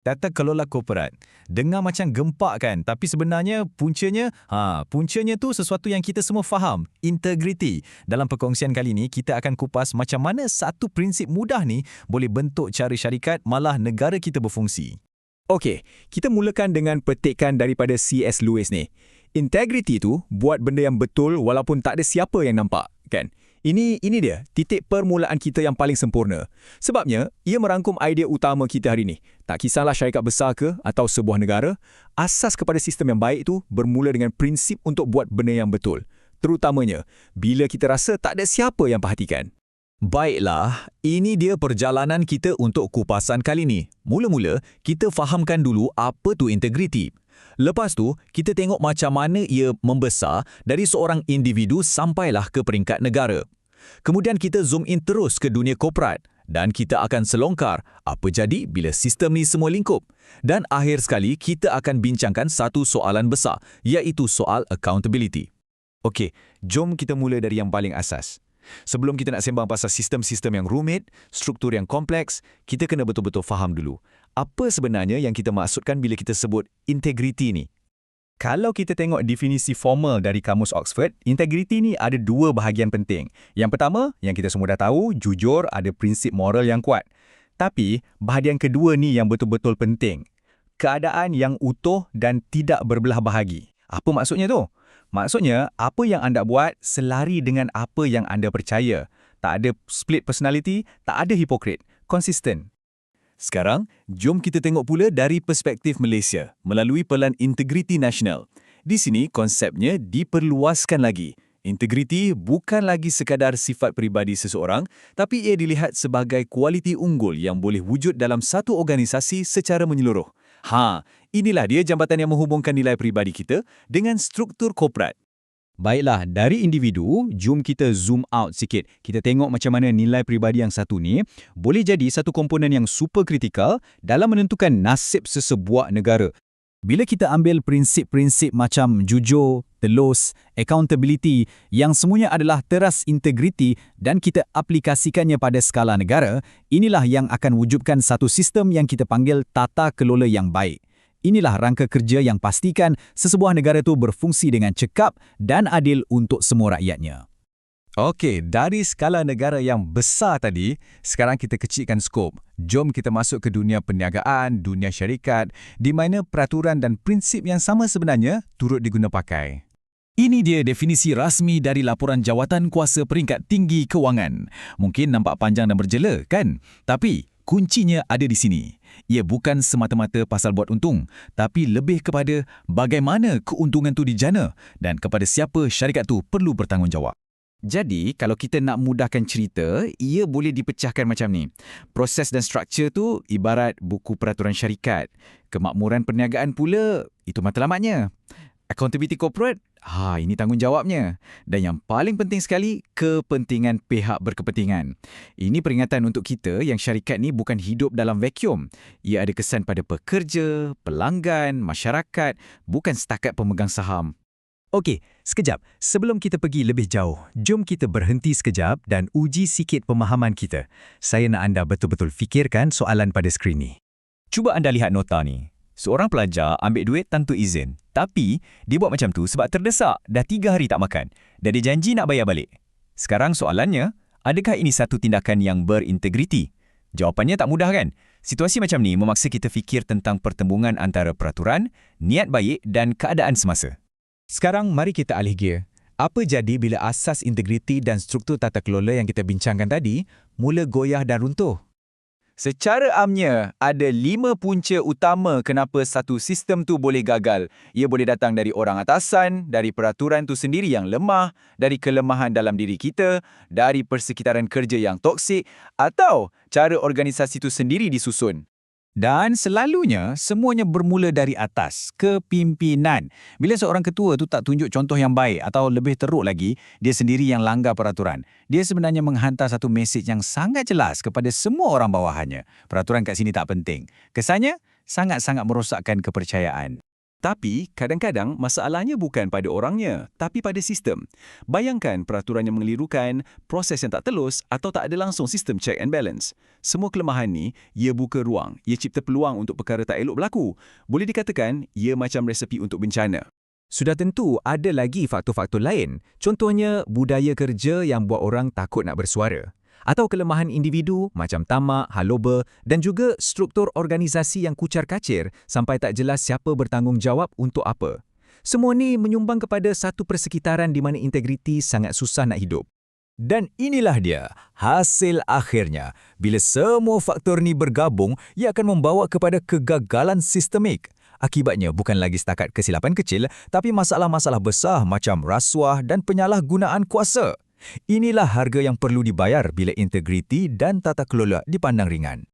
Tata kelola korporat. Dengar macam gempak kan, tapi sebenarnya puncanya tu sesuatu yang kita semua faham, integriti. Dalam perkongsian kali ni, kita akan kupas macam mana satu prinsip mudah ni boleh bentuk cara syarikat malah negara kita berfungsi. Okey, kita mulakan dengan petikan daripada C.S. Lewis ni. Integriti tu buat benda yang betul walaupun tak ada siapa yang nampak, kan? Ini dia, titik permulaan kita yang paling sempurna. Sebabnya, ia merangkum idea utama kita hari ini. Tak kisahlah syarikat besar ke atau sebuah negara, asas kepada sistem yang baik itu bermula dengan prinsip untuk buat benda yang betul. Terutamanya, bila kita rasa tak ada siapa yang perhatikan. Baiklah, ini dia perjalanan kita untuk kupasan kali ni. Mula-mula, kita fahamkan dulu apa tu integriti. Lepas tu, kita tengok macam mana ia membesar dari seorang individu sampailah ke peringkat negara. Kemudian kita zoom in terus ke dunia korporat dan kita akan selongkar apa jadi bila sistem ni semua lingkup. Dan akhir sekali, kita akan bincangkan satu soalan besar, iaitu soal accountability. Okey, jom kita mula dari yang paling asas. Sebelum kita nak sembang pasal sistem-sistem yang rumit, struktur yang kompleks, kita kena betul-betul faham dulu. Apa sebenarnya yang kita maksudkan bila kita sebut integriti ni? Kalau kita tengok definisi formal dari Kamus Oxford, integriti ni ada dua bahagian penting. Yang pertama, yang kita semua dah tahu, jujur, ada prinsip moral yang kuat. Tapi, bahagian kedua ni yang betul-betul penting. Keadaan yang utuh dan tidak berbelah bahagi. Apa maksudnya tu? Maksudnya, apa yang anda buat selari dengan apa yang anda percaya. Tak ada split personality, tak ada hipokrit. Konsisten. Sekarang, jom kita tengok pula dari perspektif Malaysia melalui Pelan Integriti Nasional. Di sini, konsepnya diperluaskan lagi. Integriti bukan lagi sekadar sifat peribadi seseorang, tapi ia dilihat sebagai kualiti unggul yang boleh wujud dalam satu organisasi secara menyeluruh. Inilah dia jambatan yang menghubungkan nilai peribadi kita dengan struktur korporat. Baiklah, dari individu, jom kita zoom out sikit. Kita tengok macam mana nilai peribadi yang satu ni boleh jadi satu komponen yang super kritikal dalam menentukan nasib sesebuah negara. Bila kita ambil prinsip-prinsip macam jujur, telus, accountability yang semuanya adalah teras integriti dan kita aplikasikannya pada skala negara, inilah yang akan wujudkan satu sistem yang kita panggil tata kelola yang baik. Inilah rangka kerja yang pastikan sesebuah negara itu berfungsi dengan cekap dan adil untuk semua rakyatnya. Okey, dari skala negara yang besar tadi, sekarang kita kecilkan skop. Jom kita masuk ke dunia perniagaan, dunia syarikat, di mana peraturan dan prinsip yang sama sebenarnya turut diguna pakai. Ini dia definisi rasmi dari laporan Jawatan Kuasa Peringkat Tinggi Kewangan. Mungkin nampak panjang dan berjela, kan? Tapi kuncinya ada di sini. Ia bukan semata-mata pasal buat untung, tapi lebih kepada bagaimana keuntungan tu dijana dan kepada siapa syarikat tu perlu bertanggungjawab. Jadi, kalau kita nak mudahkan cerita, ia boleh dipecahkan macam ni. Proses dan struktur tu ibarat buku peraturan syarikat. Kemakmuran perniagaan pula, itu matlamatnya. Accountability corporate, ini tanggungjawabnya. Dan yang paling penting sekali, kepentingan pihak berkepentingan. Ini peringatan untuk kita yang syarikat ni bukan hidup dalam vacuum. Ia ada kesan pada pekerja, pelanggan, masyarakat, bukan setakat pemegang saham. Okey, sekejap. Sebelum kita pergi lebih jauh, jom kita berhenti sekejap dan uji sikit pemahaman kita. Saya nak anda betul-betul fikirkan soalan pada skrin ni. Cuba anda lihat nota ni. Seorang pelajar ambil duit tanpa izin. Tapi, dia buat macam tu sebab terdesak. Dah 3 hari tak makan. Dan dia janji nak bayar balik. Sekarang soalannya, adakah ini satu tindakan yang berintegriti? Jawapannya tak mudah kan? Situasi macam ni memaksa kita fikir tentang pertembungan antara peraturan, niat baik dan keadaan semasa. Sekarang, mari kita alih gear. Apa jadi bila asas integriti dan struktur tata kelola yang kita bincangkan tadi mula goyah dan runtuh? Secara amnya, ada 5 punca utama kenapa satu sistem tu boleh gagal. Ia boleh datang dari orang atasan, dari peraturan tu sendiri yang lemah, dari kelemahan dalam diri kita, dari persekitaran kerja yang toksik, atau cara organisasi tu sendiri disusun. Dan selalunya, semuanya bermula dari atas, kepimpinan. Bila seorang ketua tu tak tunjuk contoh yang baik atau lebih teruk lagi, dia sendiri yang langgar peraturan. Dia sebenarnya menghantar satu mesej yang sangat jelas kepada semua orang bawahannya. Peraturan kat sini tak penting. Kesannya, sangat-sangat merosakkan kepercayaan. Tapi, kadang-kadang masalahnya bukan pada orangnya, tapi pada sistem. Bayangkan peraturan yang mengelirukan, proses yang tak telus atau tak ada langsung sistem check and balance. Semua kelemahan ni, ia buka ruang, ia cipta peluang untuk perkara tak elok berlaku. Boleh dikatakan, ia macam resepi untuk bencana. Sudah tentu ada lagi faktor-faktor lain. Contohnya, budaya kerja yang buat orang takut nak bersuara. Atau kelemahan individu macam tamak, haloba dan juga struktur organisasi yang kucar-kacir sampai tak jelas siapa bertanggungjawab untuk apa. Semua ni menyumbang kepada satu persekitaran di mana integriti sangat susah nak hidup. Dan inilah dia, hasil akhirnya. Bila semua faktor ni bergabung, ia akan membawa kepada kegagalan sistemik. Akibatnya bukan lagi setakat kesilapan kecil, tapi masalah-masalah besar macam rasuah dan penyalahgunaan kuasa. Inilah harga yang perlu dibayar bila integriti dan tata kelola dipandang ringan.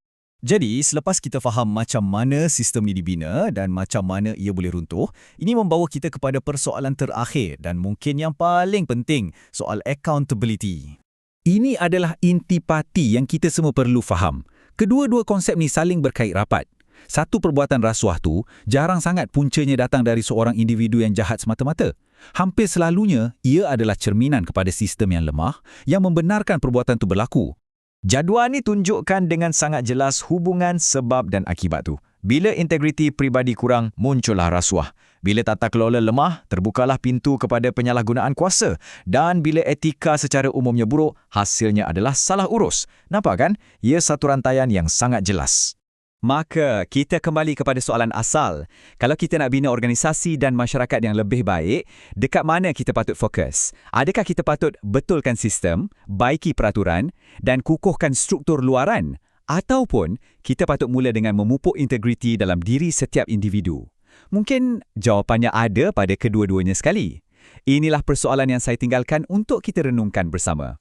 Jadi, selepas kita faham macam mana sistem ni dibina dan macam mana ia boleh runtuh, ini membawa kita kepada persoalan terakhir dan mungkin yang paling penting, soal accountability. Ini adalah intipati yang kita semua perlu faham. Kedua-dua konsep ni saling berkait rapat. Satu perbuatan rasuah tu jarang sangat puncanya datang dari seorang individu yang jahat semata-mata. Hampir selalunya, ia adalah cerminan kepada sistem yang lemah yang membenarkan perbuatan tu berlaku. Jadual ni tunjukkan dengan sangat jelas hubungan sebab dan akibat tu. Bila integriti peribadi kurang, muncullah rasuah. Bila tata kelola lemah, terbukalah pintu kepada penyalahgunaan kuasa. Dan bila etika secara umumnya buruk, hasilnya adalah salah urus. Nampak kan? Ia satu rantaian yang sangat jelas. Maka, kita kembali kepada soalan asal. Kalau kita nak bina organisasi dan masyarakat yang lebih baik, dekat mana kita patut fokus? Adakah kita patut betulkan sistem, baiki peraturan dan kukuhkan struktur luaran? Ataupun kita patut mula dengan memupuk integriti dalam diri setiap individu? Mungkin jawapannya ada pada kedua-duanya sekali. Inilah persoalan yang saya tinggalkan untuk kita renungkan bersama.